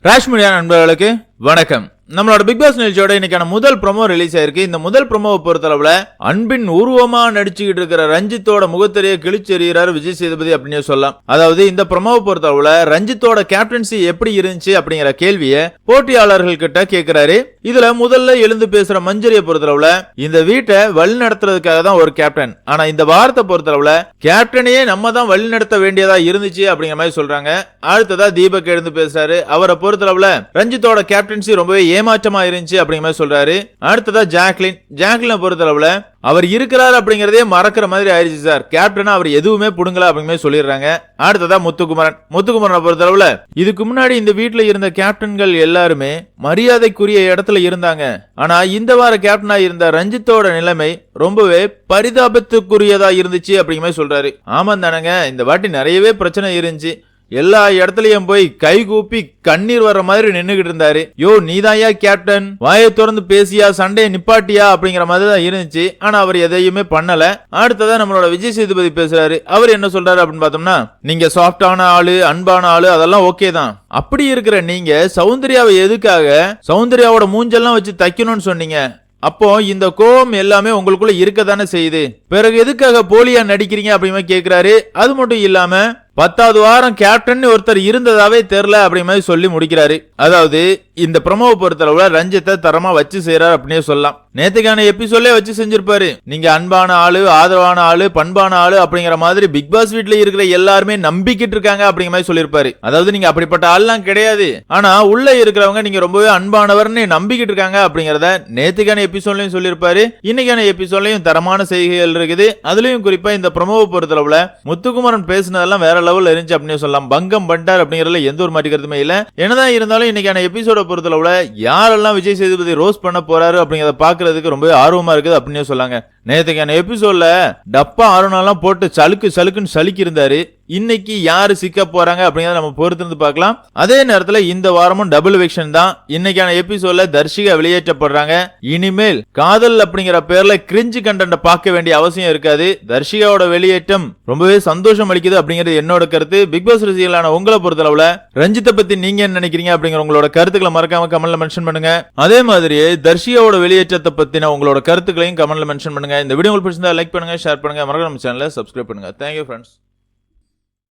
Rash media நண்பர்களுக்கு வணக்கம். நம்மளோட பிக் பாஸ் நிகழ்ச்சியோட இன்னைக்கான முதல் ப்ரோமோ ரிலீஸ் ஆயிருக்கு. இந்த முதல் ப்ரோமோவை பொறுத்தளவுல அன்பின் உருவமா நடிச்சுக்கிட்டு இருக்கிற ரஞ்சித்தோட முகத்திரையை கிழிச்செறிகிறார் விஜய் சேதுபதி அப்படின்னு சொல்லலாம். அதாவது இந்த ப்ரோமோவை பொறுத்தளவுல ரஞ்சித்தோட கேப்டன்சி எப்படி இருந்துச்சு அப்படிங்கிற கேள்வியை போட்டியாளர்கள் கிட்ட கேட்கிறாரு. இதுல முதல்ல எழுந்து பேசுற மஞ்சரியை பொறுத்தளவுல இந்த வீட்டை வழி நடத்துறதுக்காக தான் ஒரு கேப்டன், ஆனா இந்த வாரத்தை பொறுத்தளவுல கேப்டனையே நம்ம தான் வழி நடத்த வேண்டியதா இருந்துச்சு அப்படிங்கிற மாதிரி சொல்றாங்க. அடுத்ததா தீபக் எழுந்து பேசுறாரு. அவரை பொறுத்தளவுல ரஞ்சித்தோட கேப்டன்சி ரொம்பவே ஏமாற்றமா இருந்துச்சு அப்படிங்கிற மாதிரி சொல்றாரு. அடுத்ததா ஜாக்லின் பொறுத்தளவுல அவர் இருக்கிறார் அப்படிங்கறதே மறக்கிற மாதிரி ஆயிடுச்சு சார், கேப்டனா அவர் எதுவுமே புடுங்கல அப்படிங்கிற சொல்லிடுறாங்க. அடுத்ததா முத்துக்குமரனை பொறுத்தளவுல இதுக்கு முன்னாடி இந்த வீட்டுல இருந்த கேப்டன்கள் எல்லாருமே மரியாதைக்குரிய இடத்துல இருந்தாங்க, ஆனா இந்த வார கேப்டனா இருந்த ரஞ்சித்தோட நிலைமை ரொம்பவே பரிதாபத்துக்குரியதா இருந்துச்சு அப்படிங்கிற மாதிரி சொல்றாரு. ஆமா தானங்க, இந்த வாட்டி நிறையவே பிரச்சனை இருந்துச்சு. எல்லா இடத்துலயும் போய் கை கூப்பி கண்ணீர் வர்ற மாதிரி நின்னுகிட்டு இருந்தாரு. யோ நீதாயா கேப்டன், வாயை திறந்து பேசியா, சண்டையை நிப்பாட்டியா அப்படிங்கிற மாதிரி தான் இருந்துச்சு. ஆனா அவர் எதையுமே பண்ணல. அடுத்ததான் நம்மளோட விஜய் சேதுபதி பேசுறாரு. அவர் என்ன சொல்றாரு அப்படின்னு பார்த்தோம்னா, நீங்க சாஃப்டான ஆளு, அன்பான ஆளு, அதெல்லாம் ஓகே தான். அப்படி இருக்கிற நீங்க சௌந்தர்யாவை எதுக்காக சௌந்தர்யாவோட மூஞ்செல்லாம் வச்சு தைக்கணும்னு சொன்னீங்க? அப்போ இந்த கோவம் எல்லாமே உங்களுக்குள்ள இருக்கதானே செய்யுது. பிறகு எதுக்காக போலியா நடிக்கிறீங்க அப்படின்னு கேக்குறாரு. அது மட்டும் இல்லாம 10வது வாரம் கேப்டன் ஒருத்தர் இருந்ததாவே தெரியல அப்படிங்கிற மாதிரி சொல்லி முடிக்கிறாரு. அதாவது இந்த ப்ரோமோவை பொறுத்தளவுல ரஞ்சித்தை தரமா வச்சு செய்யறாரு அப்படின்னே சொல்லலாம். நேத்துக்கான எபிசோட்லயே வச்சு செஞ்சிருப்பாரு. நீங்க அன்பான ஆளு, ஆதரவான ஆளு, பண்பான ஆளு அப்படிங்கிற மாதிரி பிக் பாஸ் வீட்டுல இருக்கிற எல்லாருமே நம்பிக்கிட்டு இருக்காங்க அப்படிங்கிற மாதிரி சொல்லிருப்பாரு. அதாவது நீங்க அப்படிப்பட்ட ஆள்லாம் கிடையாது, ஆனா உள்ள இருக்கிறவங்க நீங்க ரொம்பவே அன்பானவர்னு நம்பிக்கிட்டு இருக்காங்க அப்படிங்கறத நேத்துக்கான எபிசோட்லயும் சொல்லிருப்பாரு. இன்னைக்கான எபிசோட்லயும் தரமான செய்திகள் இருக்குது. அதுலயும் குறிப்பா இந்த ப்ரோமோவை பொறுத்தளவுல முத்துக்குமரன் பேசினதெல்லாம் வேற லெவல்ல இருந்துச்சு அப்படின்னு சொல்லலாம். பங்கம் பண்டார் அப்படிங்கறதுல எந்த ஒரு மாற்றி கருத்துமே இல்ல. என்னதான் இருந்தாலும் இன்னைக்கான எபிசோட பொறுத்தளவுல யாரெல்லாம் விஜய் சேதுபதி ரோஸ்ட் பண்ண போறாரு அப்படிங்கறத பாக்குறதுக்கு ரொம்ப ஆர்வமா இருக்குது அப்படின்னு சொல்லாங்க. நேத்துக்கான எபிசோட்ல டப்பா ஆர்வம் போட்டு சலுக்குன்னு சலுக்கி இருந்தாரு. இன்னைக்கு யாரு சிக்க போறாங்க அப்படிங்கறத நம்ம பொறுத்திருந்து பார்க்கலாம். அதே நேரத்துல இந்த வாரமும் டபுள் எவிக்ஷன் தான். இன்னைக்கான எபிசோட்ல தர்ஷிகா வெளியேற்றப்படுறாங்க. இனிமேல் காதல் அப்படிங்கிற பேர்ல கிரிஞ்சு கண்டென்ட் பார்க்க வேண்டிய அவசியம் இருக்காது. தர்ஷிகாவோட வெளியேற்றம் ரொம்பவே சந்தோஷம் அளிக்குது அப்படிங்கிறது என்னோட கருத்து. பிக் பாஸ் ரசிகர்களான உங்களை பொறுத்தளவுல ரஞ்சித்தை பத்தி நீங்க என்ன நினைக்கிறீங்க அப்படிங்கிற உங்களோட கருத்துக்களை மறக்காம கமெண்ட்ல மென்ஷன் பண்ணுங்க. அதே மாதிரி தர்ஷிகாவோட வெளியேற்றத்தை பத்தின உங்களோட கருத்துக்களையும் கமெண்ட்ல மென்ஷன் பண்ணுங்க. இந்த வீடியோ உங்களுக்கு பிடிச்சிருந்தா லைக் பண்ணுங்க, ஷேர் பண்ணுங்க, மறக்காம நம்ம சேனலை சப்ஸ்கிரைப் பண்ணுங்க. Thank you friends.